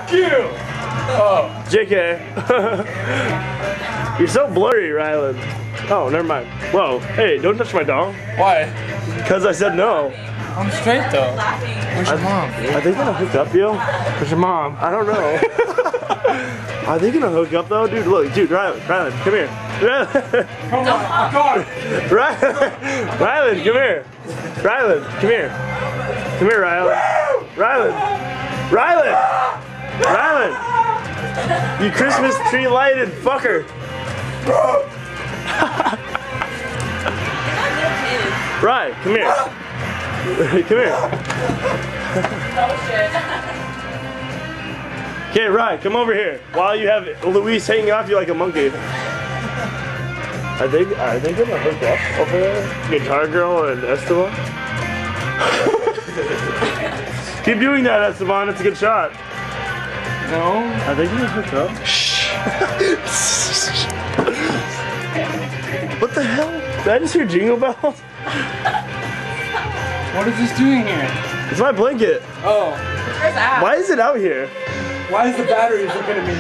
Fuck you! Oh. JK. You're so blurry, Rylan. Oh, never mind. Whoa. Hey, don't touch my dong. Why? Because I said no. I'm straight though. Where's your mom? Are they gonna hook up, yo? Where's your mom? I don't know. Are they gonna hook up though? Dude, look, dude, Rylan, come here. Come on, God. Rylan, come here. Rylan, come here. Come here, Rylan. Rylan! You Christmas tree lighted fucker. Ryan, come here. Come here. Okay, Ryan, come over here. While you have Luis hanging off you like a monkey. Are they gonna hook up over there? Guitar Girl and Esteban? Keep doing that, Esteban. It's a good shot. No. Are they gonna hook up? Shh. What the hell? Did I just hear jingle bells? What is this doing here? It's my blanket. Oh. Where's that? Why is it out here? Why is the battery looking at me?